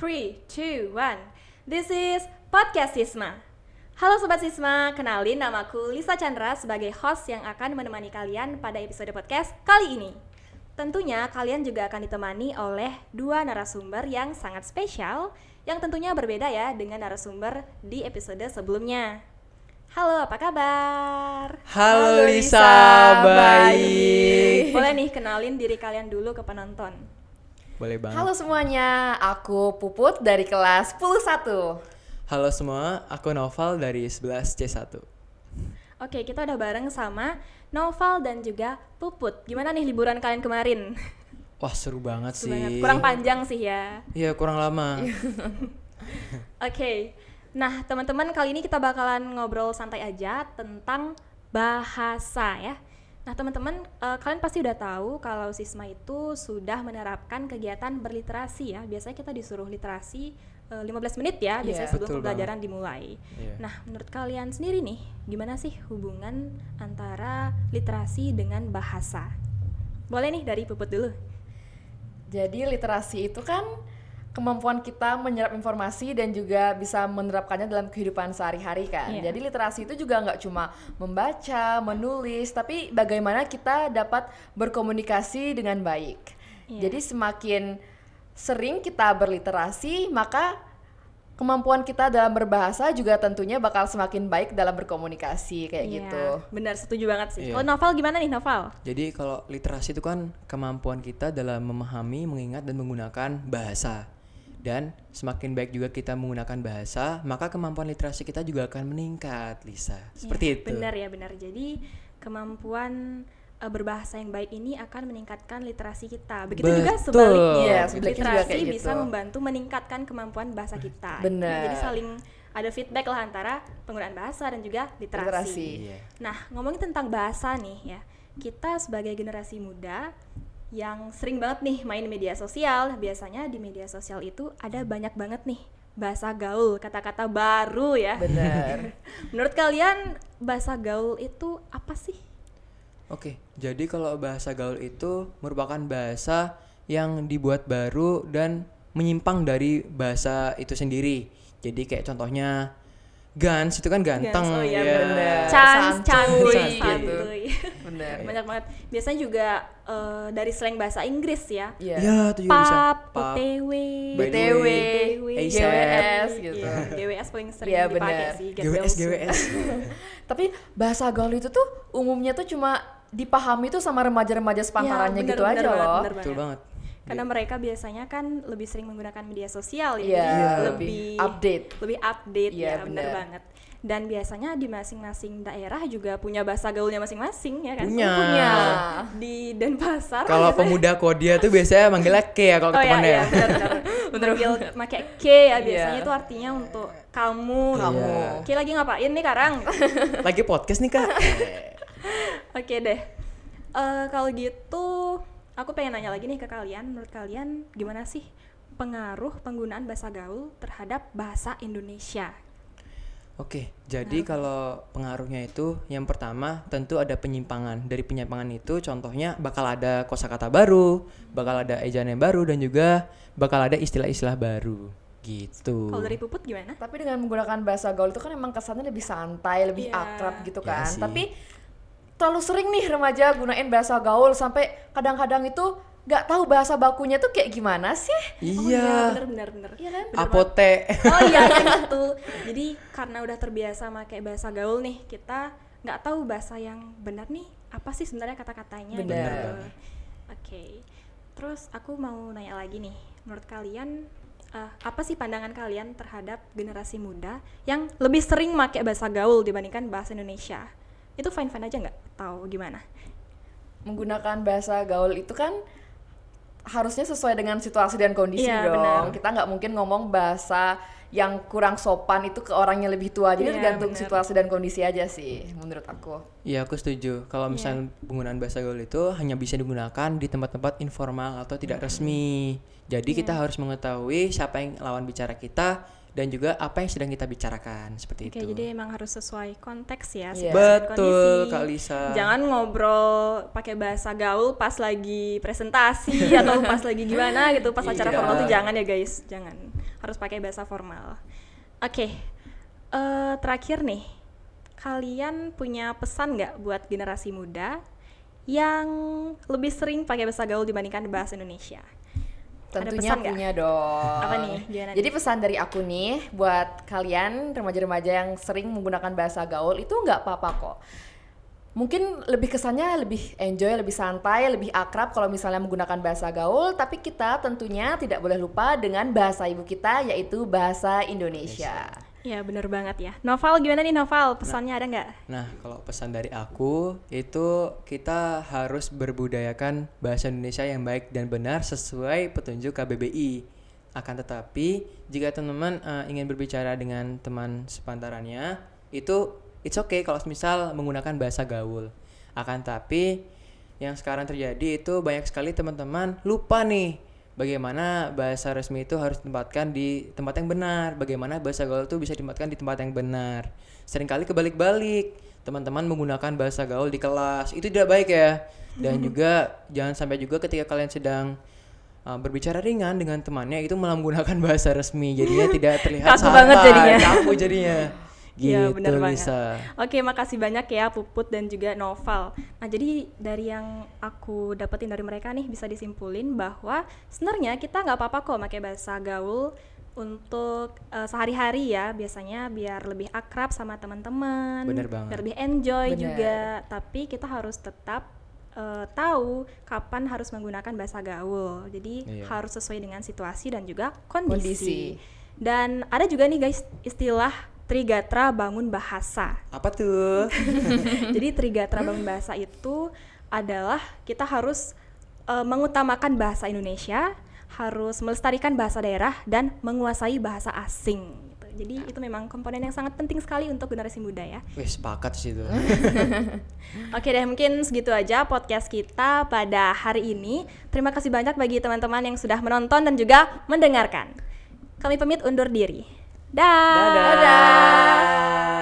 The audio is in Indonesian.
3, 2, 1. This is Podcast Sisma. Halo Sobat Sisma, kenalin namaku Lisa Chandra sebagai host yang akan menemani kalian pada episode podcast kali ini. Tentunya kalian juga akan ditemani oleh dua narasumber yang sangat spesial, yang tentunya berbeda ya dengan narasumber di episode sebelumnya. Halo, apa kabar? Halo Lisa, baik. Boleh nih kenalin diri kalian dulu ke penonton. Boleh banget. Halo semuanya, aku Puput dari kelas 11. Halo semua, aku Noval dari 11C1. Oke, kita udah bareng sama Noval dan juga Puput. Gimana nih liburan kalian kemarin? Wah, seru banget sih. Kurang panjang sih ya. Iya, kurang lama. Oke. Nah, teman-teman, kali ini kita bakalan ngobrol santai aja tentang bahasa ya. Nah, teman-teman, kalian pasti udah tahu kalau Sisma itu sudah menerapkan kegiatan berliterasi ya. Biasanya kita disuruh literasi 15 menit ya, biasanya sebelum pembelajaran dimulai. Nah, menurut kalian sendiri nih, gimana sih hubungan antara literasi dengan bahasa? Boleh nih dari Puput dulu. Jadi literasi itu kan kemampuan kita menyerap informasi dan juga bisa menerapkannya dalam kehidupan sehari-hari kan. Jadi literasi itu juga nggak cuma membaca, menulis, tapi bagaimana kita dapat berkomunikasi dengan baik. Jadi semakin sering kita berliterasi, maka kemampuan kita dalam berbahasa juga tentunya bakal semakin baik dalam berkomunikasi kayak gitu. Benar, setuju banget sih. Kalau Noval gimana nih Noval? Jadi kalau literasi itu kan kemampuan kita dalam memahami, mengingat, dan menggunakan bahasa. Dan semakin baik juga kita menggunakan bahasa, maka kemampuan literasi kita juga akan meningkat, Lisa. Seperti itu. Benar ya, benar. Jadi kemampuan berbahasa yang baik ini akan meningkatkan literasi kita. Begitu juga sebaliknya. Literasi juga bisa membantu meningkatkan kemampuan bahasa kita. Benar. Jadi saling ada feedback lah antara penggunaan bahasa dan juga literasi. Nah, ngomongin tentang bahasa nih ya. Kita sebagai generasi muda yang sering banget nih main media sosial, biasanya di media sosial itu ada banyak banget nih bahasa gaul, kata-kata baru ya. Benar. Menurut kalian bahasa gaul itu apa sih? Oke, jadi kalau bahasa gaul itu merupakan bahasa yang dibuat baru dan menyimpang dari bahasa itu sendiri. Jadi kayak contohnya Gans itu kan ganteng, santuy. Bener. Banyak banget. Biasanya juga dari slang bahasa Inggris ya. Iya, itu juga bisa. OTW, BTW, GWS gitu. GWS paling sering dipakai sih. GWS. Tapi bahasa gaul itu tuh umumnya tuh cuma dipahami tuh sama remaja-remaja sepantarannya gitu aja loh. Betul banget. Karena mereka biasanya kan lebih sering menggunakan media sosial ya, lebih update ya, benar banget. Dan biasanya di masing-masing daerah juga punya bahasa gaulnya masing-masing ya kan? Punya. Di Denpasar. Kalau pemuda Kodia tuh biasanya manggilnya K ya kalau ketepannya. Iya, benar. Manggil pakai K ya biasanya itu artinya untuk kamu. K lagi ngapain nih Karang? Lagi podcast nih Kak. Oke deh. Kalau gitu aku pengen nanya lagi nih ke kalian, menurut kalian gimana sih pengaruh penggunaan bahasa gaul terhadap bahasa Indonesia? Oke, jadi kalau pengaruhnya itu yang pertama tentu ada penyimpangan. Dari penyimpangan itu contohnya bakal ada kosakata baru, bakal ada ejaan yang baru, dan juga bakal ada istilah-istilah baru gitu. Kalau dari Puput gimana? Tapi dengan menggunakan bahasa gaul itu kan emang kesannya lebih santai, lebih akrab gitu kan. Tapi terlalu sering nih remaja gunain bahasa gaul sampai kadang-kadang itu nggak tahu bahasa bakunya tuh kayak gimana sih? Iya. Bener. Iya kan? Apote. Oh iya gitu. Jadi karena udah terbiasa pakai bahasa gaul nih, kita nggak tahu bahasa yang benar nih apa sih sebenarnya kata-katanya. Benar. Gitu. Oke. Terus aku mau nanya lagi nih, menurut kalian apa sih pandangan kalian terhadap generasi muda yang lebih sering pakai bahasa gaul dibandingkan bahasa Indonesia? Itu fine-fine aja nggak? Tahu gimana? Menggunakan bahasa gaul itu kan harusnya sesuai dengan situasi dan kondisi dong. Benar. Kita nggak mungkin ngomong bahasa yang kurang sopan itu ke orang yang lebih tua. Jadi tergantung situasi dan kondisi aja sih menurut aku. Iya, aku setuju. Kalau misalnya penggunaan bahasa gaul itu hanya bisa digunakan di tempat-tempat informal atau tidak resmi. Jadi kita harus mengetahui siapa yang lawan bicara kita dan juga apa yang sedang kita bicarakan, seperti itu. Jadi emang harus sesuai konteks ya, betul, Kak Lisa. Jangan ngobrol pakai bahasa gaul pas lagi presentasi atau pas lagi gimana gitu, pas acara formal tuh jangan ya guys, jangan. harus pakai bahasa formal. Oke, terakhir nih, kalian punya pesan nggak buat generasi muda yang lebih sering pakai bahasa gaul dibandingkan bahasa Indonesia? Tentunya punya dong. Apa nih? Gimana Jadi nih? pesan dari aku nih buat kalian remaja-remaja yang sering menggunakan bahasa gaul itu nggak apa-apa kok. Mungkin lebih kesannya lebih enjoy, lebih santai, lebih akrab kalau misalnya menggunakan bahasa gaul, tapi kita tentunya tidak boleh lupa dengan bahasa ibu kita yaitu bahasa Indonesia. Ya bener banget ya. Noval gimana nih Noval? Pesannya ada nggak? Nah, kalau pesan dari aku itu kita harus berbudayakan bahasa Indonesia yang baik dan benar sesuai petunjuk KBBI. Akan tetapi, jika teman-teman ingin berbicara dengan teman sepantarannya, itu it's okay kalau misal menggunakan bahasa gaul. Akan tetapi, yang sekarang terjadi itu banyak sekali teman-teman lupa nih bagaimana bahasa resmi itu harus ditempatkan di tempat yang benar, bagaimana bahasa gaul itu bisa ditempatkan di tempat yang benar. Seringkali kebalik-balik, teman-teman menggunakan bahasa gaul di kelas, itu tidak baik ya. Dan juga jangan sampai juga ketika kalian sedang berbicara ringan dengan temannya itu malah menggunakan bahasa resmi, jadinya tidak terlihat Kaku banget jadinya. kaku jadinya. Iya, Gitu bener banget. Lisa. Oke, makasih banyak ya Puput dan juga Noval. Nah, jadi dari yang aku dapetin dari mereka nih bisa disimpulin bahwa sebenarnya kita nggak apa-apa kok pakai bahasa gaul untuk sehari-hari ya, biasanya biar lebih akrab sama teman-teman, Bener banget. biar lebih enjoy Bener. juga. Tapi kita harus tetap tahu kapan harus menggunakan bahasa gaul. Jadi Iya. harus sesuai dengan situasi dan juga Kondisi. kondisi. Dan ada juga nih guys istilah Trigatra bangun bahasa. Apa tuh? Jadi Trigatra bangun bahasa itu adalah kita harus mengutamakan bahasa Indonesia, harus melestarikan bahasa daerah dan menguasai bahasa asing. Gitu. Jadi itu memang komponen yang sangat penting sekali untuk generasi muda ya. Wih, sepakat sih itu. Oke deh, mungkin segitu aja podcast kita pada hari ini. Terima kasih banyak bagi teman-teman yang sudah menonton dan juga mendengarkan. Kami pamit undur diri. Dah. Dadah.